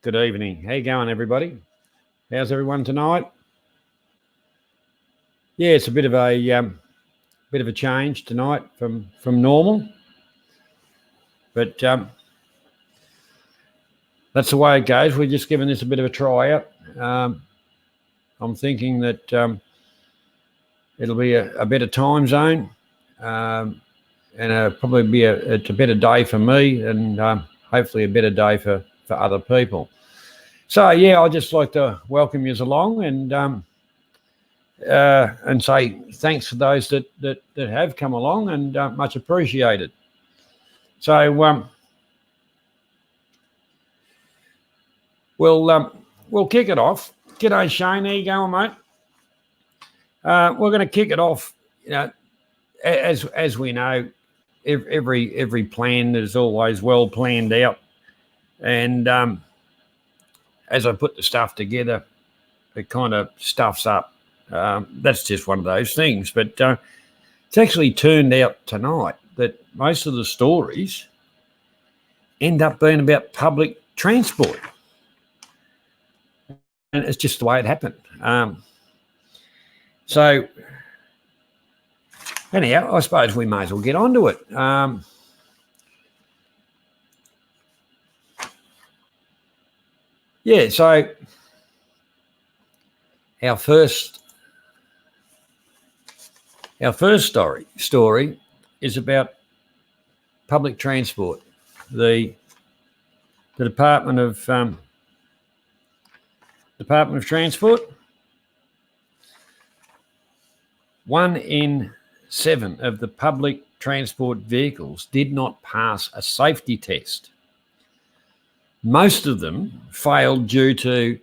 Good evening. How you going, everybody? How's everyone tonight? Yeah, it's a bit of a change tonight from normal, but that's the way it goes. We're just giving this a bit of a try out. I'm thinking that it'll be a better time zone, and probably be it's a better day for me, and hopefully a better day for other people. So yeah, I'd just like to welcome you along and say thanks for those that have come along, and much appreciated. So we'll kick it off. G'day Shane, how you going, mate? We're going to kick it off. You know, as we know, every plan is always well planned out, and as I put the stuff together, it kind of stuffs up. That's just one of those things. But it's actually turned out tonight that most of the stories end up being about public transport. And it's just the way it happened. So anyhow, I suppose we may as well get on to it. Yeah, so our first story is about public transport. The Department of Transport. 1 in 7 of the public transport vehicles did not pass a safety test. Most of them failed due to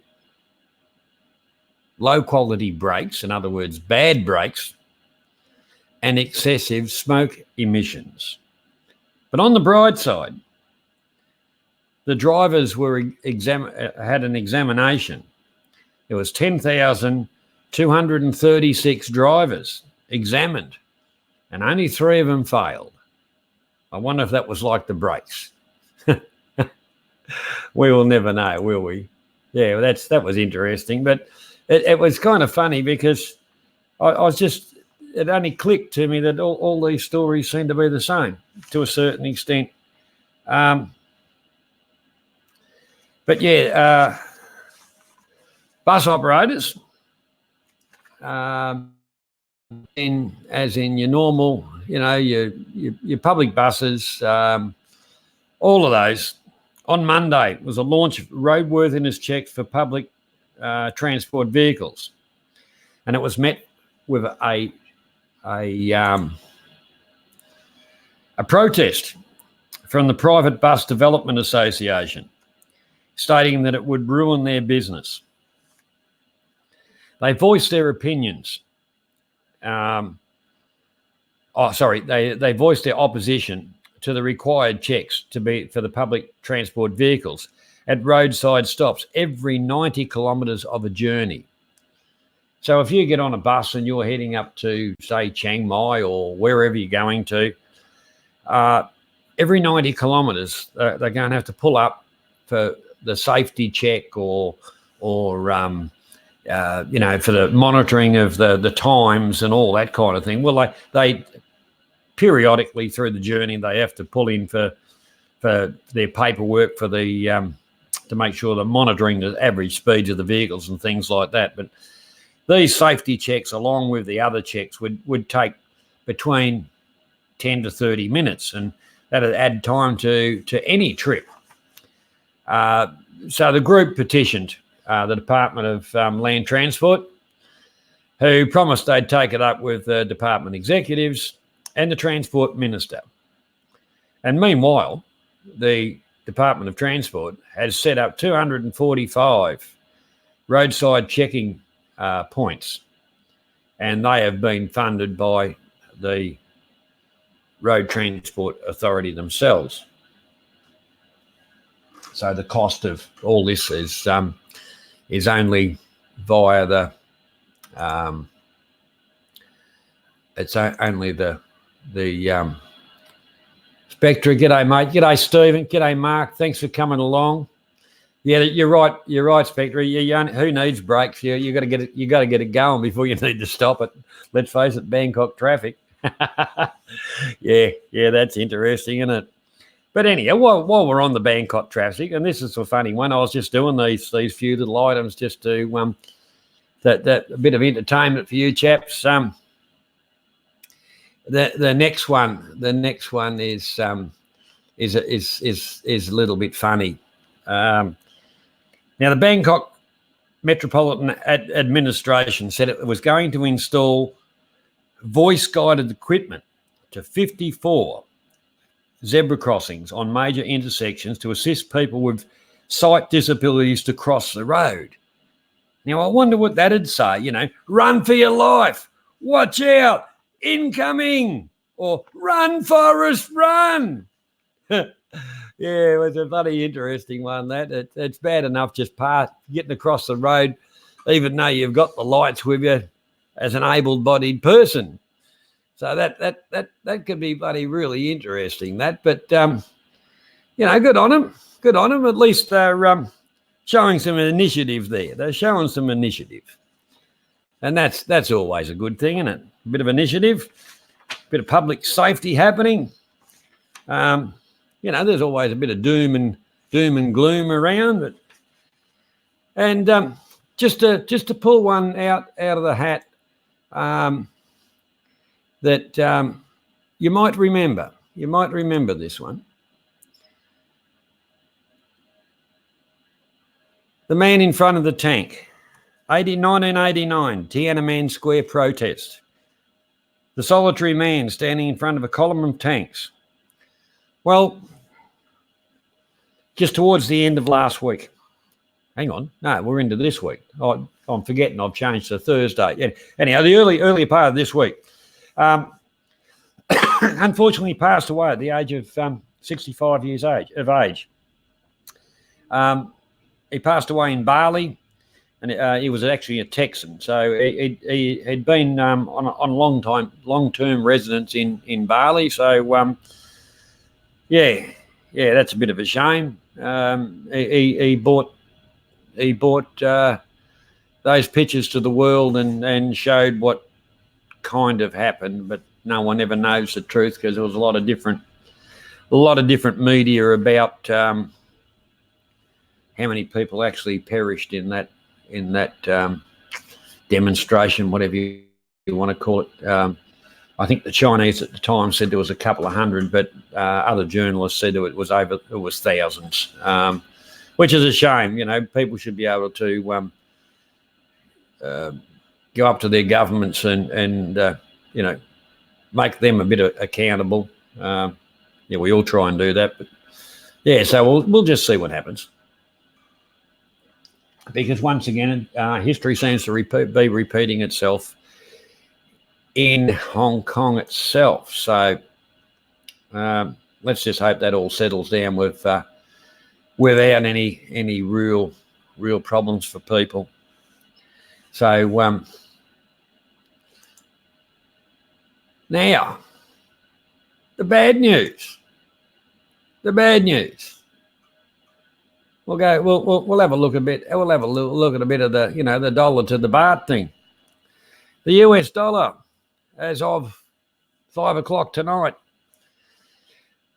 low quality brakes, in other words, bad brakes, and excessive smoke emissions. But on the bright side, the drivers had an examination. There was 10,236 drivers examined, and only 3 of them failed. I wonder if that was like the brakes. We will never know, will we? Yeah, that was interesting, but it was kind of funny because it only clicked to me that all these stories seem to be the same to a certain extent. But yeah, bus operators, as in your normal, your public buses, all of those. On Monday was a launch of roadworthiness checks for public transport vehicles, and it was met with a protest from the Private Bus Development Association, stating that it would ruin their business. They voiced their opinions. They voiced their opposition to the required checks for the public transport vehicles at roadside stops every 90 kilometres of a journey. So if you get on a bus and you're heading up to, say, Chiang Mai or wherever you're going to, every 90 kilometres, they're going to have to pull up for the safety check or for the monitoring of the times and all that kind of thing. Well, they periodically through the journey, they have to pull in for their paperwork for the to make sure they're monitoring the average speeds of the vehicles and things like that. But these safety checks, along with the other checks, would take between 10 to 30 minutes, and that'd add time to any trip. So the group petitioned the Department of Land Transport, who promised they'd take it up with the department executives and the Transport Minister. And meanwhile, the Department of Transport has set up 245 roadside checking points, and they have been funded by the Road Transport Authority themselves. So the cost of all this is only via the it's only the Spectra. G'day, mate. G'day, Stephen. G'day, Mark. Thanks for coming along. Yeah, you're right. You're right, Spectre. Who needs brakes? You got to get it. You got to get it going before you need to stop it. Let's face it, Bangkok traffic. yeah, that's interesting, isn't it? But anyhow, while we're on the Bangkok traffic, and this is a funny one, I was just doing these few little items just to that a bit of entertainment for you chaps. The next one is a little bit funny. Now, the Bangkok Metropolitan Administration said it was going to install voice-guided equipment to 54 zebra crossings on major intersections to assist people with sight disabilities to cross the road. Now, I wonder what that'd say, run for your life, watch out, incoming, or run, Forrest, run. Yeah, it was a bloody interesting one, that. It's bad enough just getting across the road, even though you've got the lights with you as an able-bodied person. So that could be bloody really interesting, that. But, good on them. Good on them. At least they're showing some initiative there. They're showing some initiative. And that's always a good thing, isn't it? A bit of initiative, a bit of public safety happening. There's always a bit of doom and gloom around, but just to pull one out of the hat that you might remember. You might remember this one. The man in front of the tank, 1989 Tiananmen Square protest. The solitary man standing in front of a column of tanks. Well, just towards the end of last week. Hang on. No, we're into this week. I'm forgetting I've changed to Thursday. Yeah. Anyhow, the earlier part of this week. Unfortunately passed away at the age of 65 years of age. He passed away in Bali, and he was actually a Texan. So he had been on long-term residence in Bali. So, yeah, that's a bit of a shame. He brought those pictures to the world and showed what kind of happened, but no one ever knows the truth because there was a lot of different media about how many people actually perished in that demonstration, whatever you want to call it. I think the Chinese at the time said there was a couple of hundred, but other journalists said it was thousands, which is a shame. People should be able to go up to their governments and make them a bit accountable. We all try and do that, but yeah. So we'll just see what happens, because once again, history seems to be repeating itself in Hong Kong itself. So let's just hope that all settles down without any real problems for people. So now the bad news. We'll have a look a bit. We'll have a look at a bit of the the dollar to the baht thing. The US dollar, as of 5 o'clock tonight,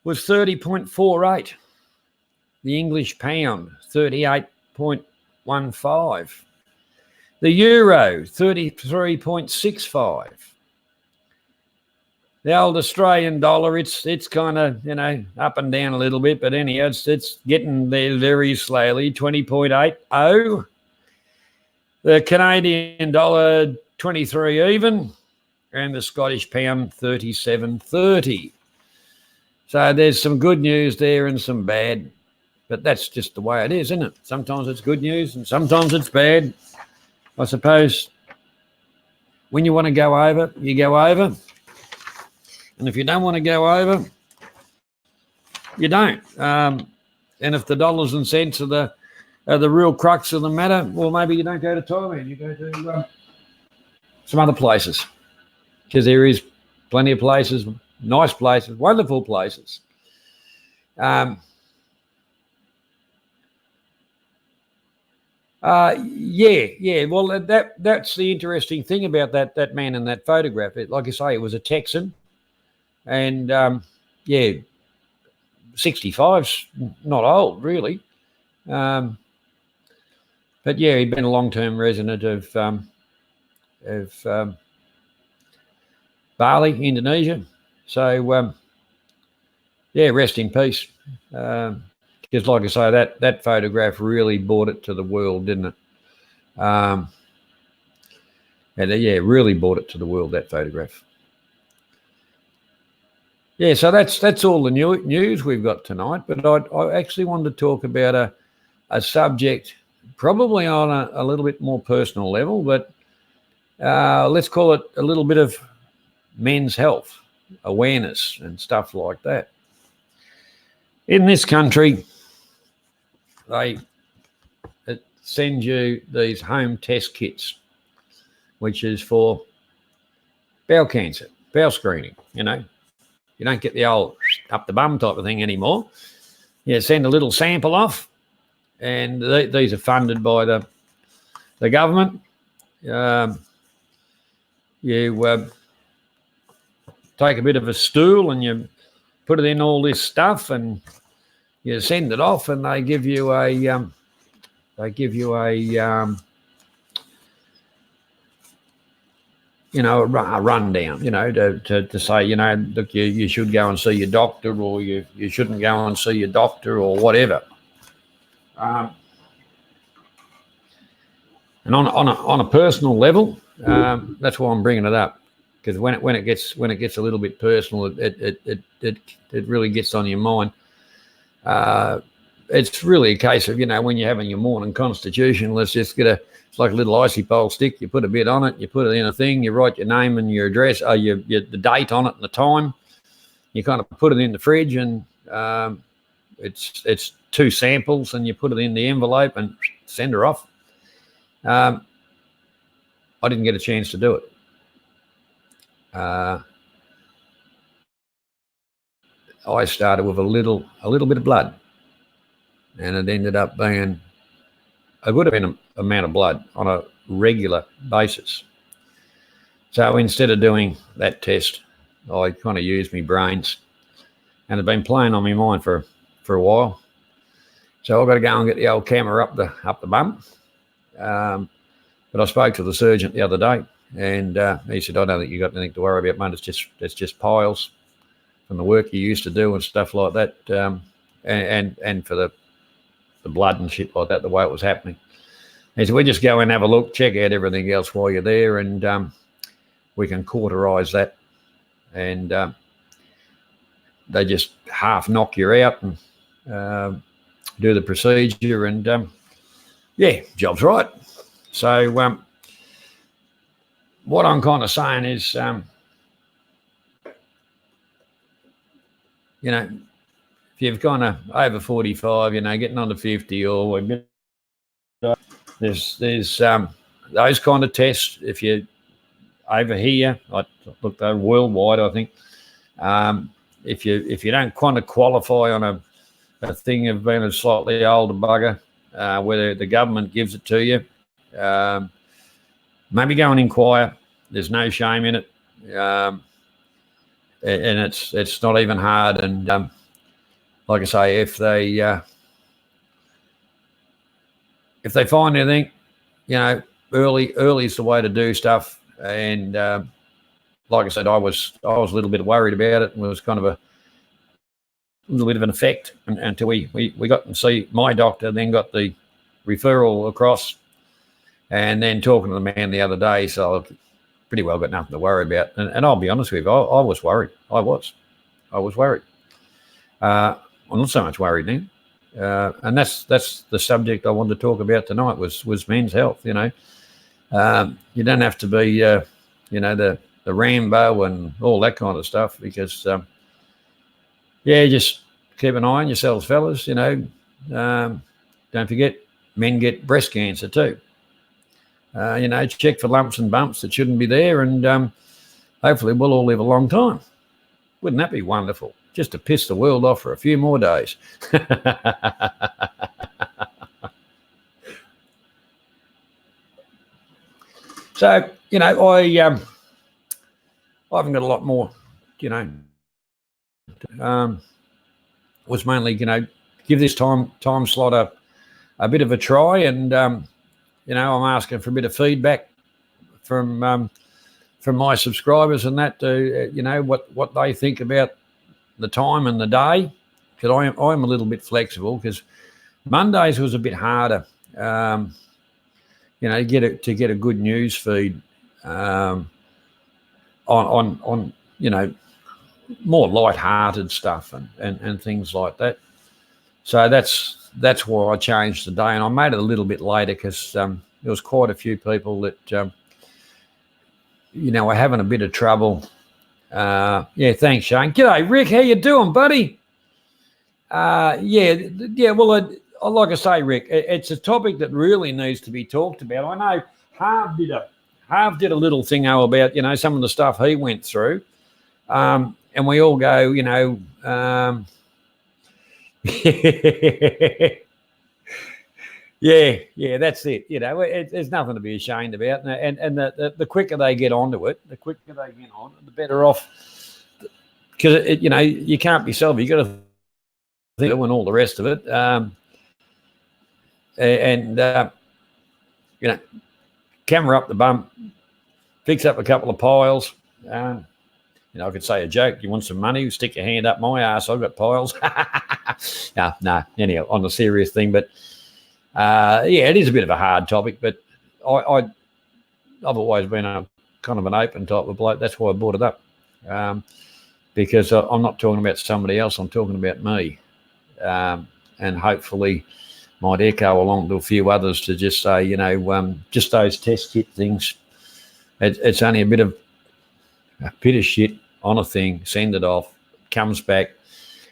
was 30.48. The English pound, 38.15. The euro, 33.65. The old Australian dollar, it's kind of, up and down a little bit, but anyhow, it's getting there very slowly, 20.80. The Canadian dollar, 23 even, and the Scottish pound, 37.30. So there's some good news there and some bad, but that's just the way it is, isn't it? Sometimes it's good news and sometimes it's bad. I suppose when you want to go over, you go over. And if you don't want to go over, you don't. And if the dollars and cents are the real crux of the matter, well, maybe you don't go to Thailand. You go to some other places, because there is plenty of places, nice places, wonderful places. Yeah. Well, that's the interesting thing about that man in that photograph. Like I say, it was a Texan, and yeah, 65's not old really. Um, but yeah, he'd been a long-term resident of Bali, Indonesia. So yeah, rest in peace. Because like I say, that photograph really brought it to the world, didn't it? And yeah, really brought it to the world, that photograph. Yeah, so that's all the news we've got tonight. But I actually wanted to talk about a subject, probably on a little bit more personal level, but let's call it a little bit of men's health awareness and stuff like that. In this country, they send you these home test kits, which is for bowel cancer, bowel screening. You don't get the old up the bum type of thing anymore. You send a little sample off, and these are funded by the government. You take a bit of a stool and you put it in all this stuff, and you send it off, and they give you a a rundown, to say, look, you should go and see your doctor, or you shouldn't go and see your doctor, or whatever. And on a personal level, that's why I'm bringing it up, because when it gets a little bit personal, it really gets on your mind. It's really a case of, when you're having your morning constitution, let's just it's like a little icy pole stick. You put a bit on it, you put it in a thing, you write your name and your address, the date on it and the time. You kind of put it in the fridge, and it's 2 samples, and you put it in the envelope and send her off. I didn't get a chance to do it. I started with a little bit of blood, and it ended up being a good amount of blood on a regular basis. So instead of doing that test, I kind of used my brains, and it's been playing on my mind for a while. So I've got to go and get the old camera up the bum. But I spoke to the surgeon the other day, and he said, "I don't think you've got anything to worry about, mate. It's just piles from the work you used to do and stuff like that, and for the blood and shit like that, the way it was happening." He said, "We just go and have a look, check out everything else while you're there, and we can cauterize that." And they just half knock you out and do the procedure, and yeah, job's right. So what I'm kind of saying is, if you've kind of over 45, getting on to 50, or there's those kind of tests. If you over here, I looked over worldwide, I think, if you don't kind of qualify on a thing of being a slightly older bugger, whether the government gives it to you, maybe go and inquire. There's no shame in it, and it's not even hard. And like I say, if they find anything, early is the way to do stuff. And like I said, I was a little bit worried about it, and it was kind of a little bit of an effect until we got to see my doctor, then got the referral across, and then talking to the man the other day. So I pretty well got nothing to worry about. And I'll be honest with you, I was worried. I was worried. I'm not so much worried now. And that's the subject I wanted to talk about tonight was men's health. You don't have to be the Rambo and all that kind of stuff, because just keep an eye on yourselves, fellas. Don't forget, men get breast cancer too. Check for lumps and bumps that shouldn't be there, and hopefully we'll all live a long time. Wouldn't that be wonderful? Just to piss the world off for a few more days. So, I haven't got a lot more, you know, was mainly, give this time slot a bit of a try. And, I'm asking for a bit of feedback from my subscribers and that, what they think about the time and the day. Because I'm a little bit flexible, because Mondays was a bit harder, to get a good news feed on more light-hearted stuff and things like that. So that's why I changed the day, and I made it a little bit later because there was quite a few people that are having a bit of trouble. Thanks, Shane. G'day, Rick. How you doing, buddy? Well, like I say, Rick, it's a topic that really needs to be talked about. I know Harv did a little thing about some of the stuff he went through, and we all go, yeah, that's it. There's nothing to be ashamed about, and the quicker they get onto it, the better off. Because you can't be selfish. You got to think and all the rest of it, camera up the bum, fix up a couple of piles. I could say a joke. You want some money? Stick your hand up my ass. I've got piles. No. Anyhow, on the serious thing, but it is a bit of a hard topic. But I've always been a kind of an open type of bloke. That's why I brought it up, because I'm not talking about somebody else. I'm talking about me, and hopefully might echo along to a few others to just say, just those test kit things. It's only a bit of shit on a thing, send it off, comes back,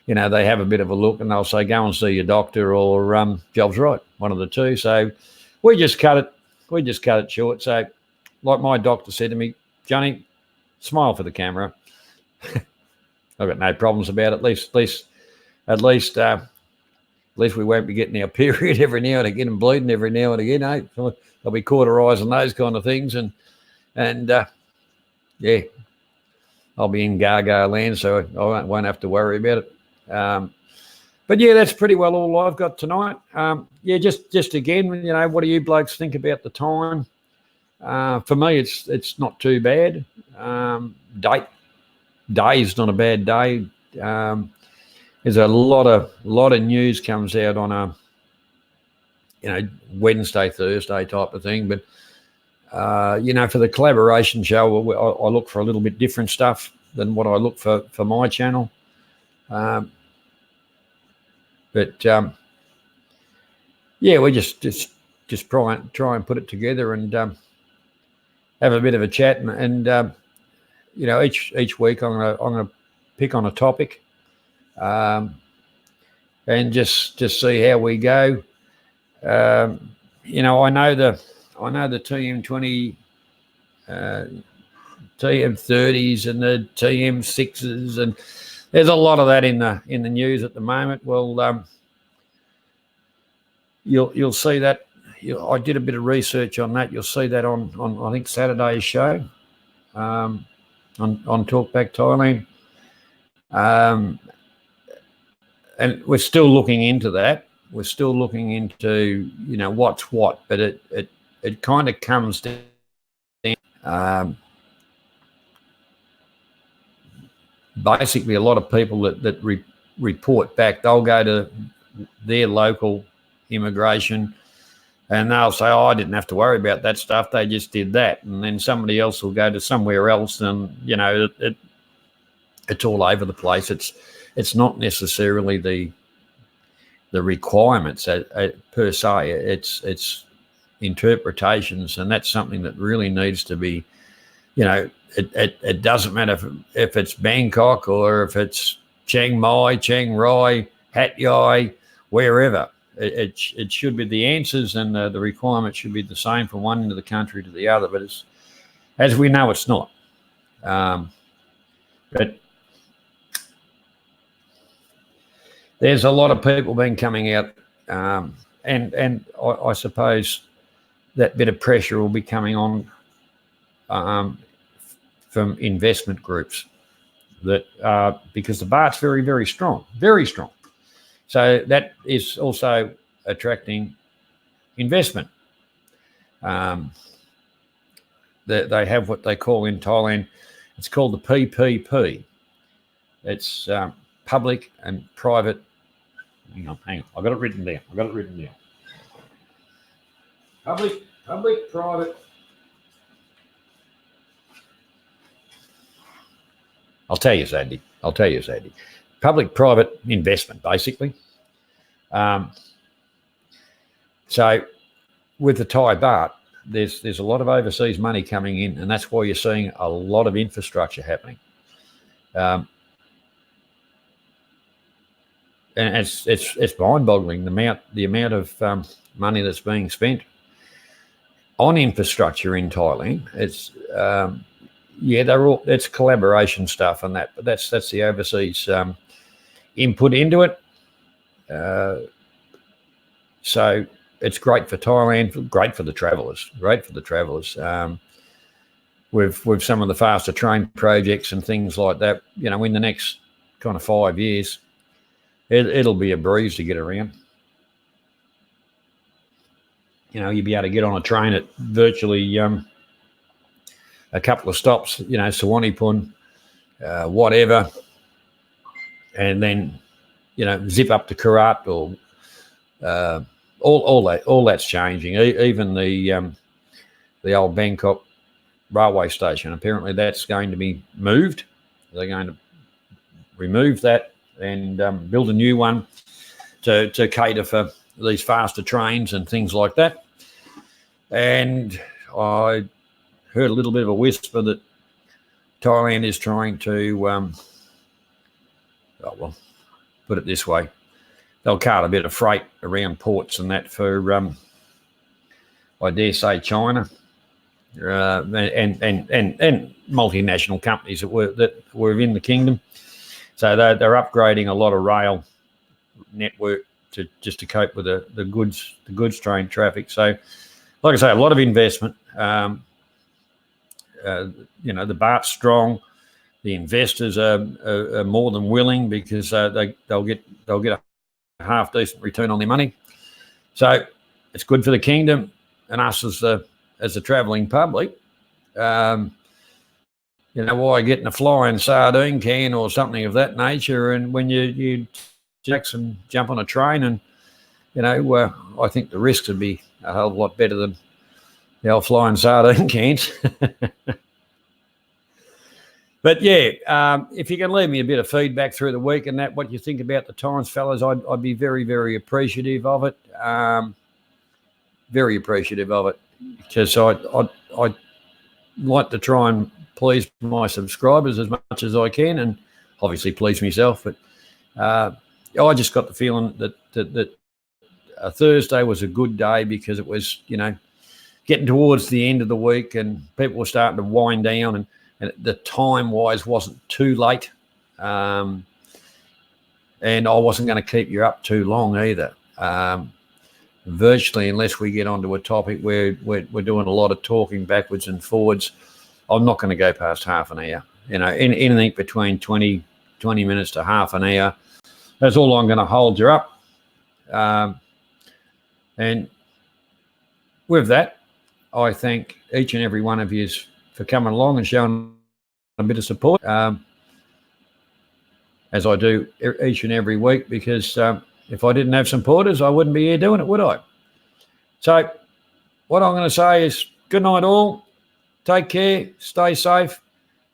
they have a bit of a look and they'll say, go and see your doctor, or job's right, one of the two. So we just cut it short. So like my doctor said to me, Johnny, smile for the camera. I've got no problems about it. At least we won't be getting our period every now and again and bleeding every now and again. I'll be cauterising those kind of things, and I'll be in Gaga land, so I won't have to worry about it. But that's pretty well all I've got tonight. Just again, what do you blokes think about the time? For me, it's not too bad. Day's not a bad day. There's a lot of news comes out on a Wednesday, Thursday type of thing, but for the collaboration show, I look for a little bit different stuff than what I look for my channel. We just try and put it together and have a bit of a chat, and each week I'm gonna pick on a topic, and just see how we go. I know the TM20, TM30s and the TM6s, and there's a lot of that in the news at the moment. Well, you'll see that. I did a bit of research on that. You'll see that on I think Saturday's show, on Talkback Thailand, and we're still looking into that. We're still looking into what's what, but it kind of comes down. Basically, a lot of people that report back, they'll go to their local immigration and they'll say, I didn't have to worry about that stuff. They just did that. And then somebody else will go to somewhere else, and, it's all over the place. It's not necessarily the requirements per se. It's interpretations, and that's something that really needs to be, it doesn't matter if it's Bangkok or if it's Chiang Mai, Chiang Rai, Hat Yai, wherever. It should be the answers, and the requirements should be the same from one end of the country to the other. But as we know, it's not. But there's a lot of people been coming out, and I suppose that bit of pressure will be coming on from investment groups that because the baht's very, very strong, very strong. So that is also attracting investment. They have what they call in Thailand, it's called the PPP. It's public and private. Hang on. I've got it written down. Public, private. I'll tell you, Sandy. Public-private investment, basically. So with the Thai baht, there's a lot of overseas money coming in, and that's why you're seeing a lot of infrastructure happening. And it's mind-boggling the amount of money that's being spent on infrastructure in Thailand. It's it's collaboration stuff and that, but that's the overseas input into it. So it's great for Thailand, great for the travellers. With some of the faster train projects and things like that, in the next kind of 5 years, it'll be a breeze to get around. You'll be able to get on a train at virtually a couple of stops, Suwanipun, whatever, and then, zip up to Karat or all that's changing. Even the old Bangkok railway station, apparently that's going to be moved. They're going to remove that and build a new one to cater for these faster trains and things like that. And I heard a little bit of a whisper that Thailand is trying to, put it this way, they'll cart a bit of freight around ports and that for, I dare say, China and multinational companies that were in the kingdom. So they're upgrading a lot of rail network to cope with the goods train traffic. So, like I say, a lot of investment. The baht's strong. The investors are more than willing because they'll get a half decent return on their money. So it's good for the kingdom and us as the travelling public. Why get in a flying sardine can or something of that nature, and when you Jackson jump on a train and I think the risks would be a hell of a lot better than the old flying sardine cans. But yeah, if you can leave me a bit of feedback through the week and that, what you think about the Times, fellas, I'd be very, very appreciative of it. Very appreciative of it, because I'd like to try and please my subscribers as much as I can, and obviously please myself. But I just got the feeling that Thursday was a good day because it was, getting towards the end of the week and people were starting to wind down, and the time-wise wasn't too late. And I wasn't going to keep you up too long either. Virtually, unless we get onto a topic where we're doing a lot of talking backwards and forwards, I'm not going to go past half an hour. Anything between 20 minutes to half an hour, that's all I'm going to hold you up. And with that, I thank each and every one of you for coming along and showing a bit of support, as I do each and every week, because if I didn't have supporters, I wouldn't be here doing it, would I? So what I'm going to say is good night all, take care, stay safe,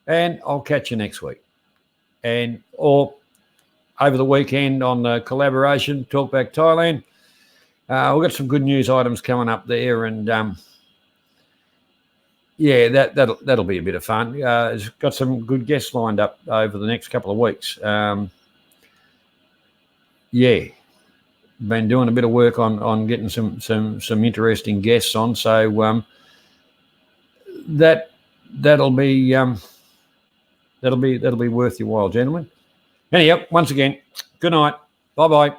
and I'll catch you next week. Or over the weekend on the collaboration, Talkback Thailand. We've got some good news items coming up there, and that'll be a bit of fun. It's got some good guests lined up over the next couple of weeks. Been doing a bit of work on getting some interesting guests on. So that'll be worth your while, gentlemen. Anyhow, once again, good night. Bye-bye.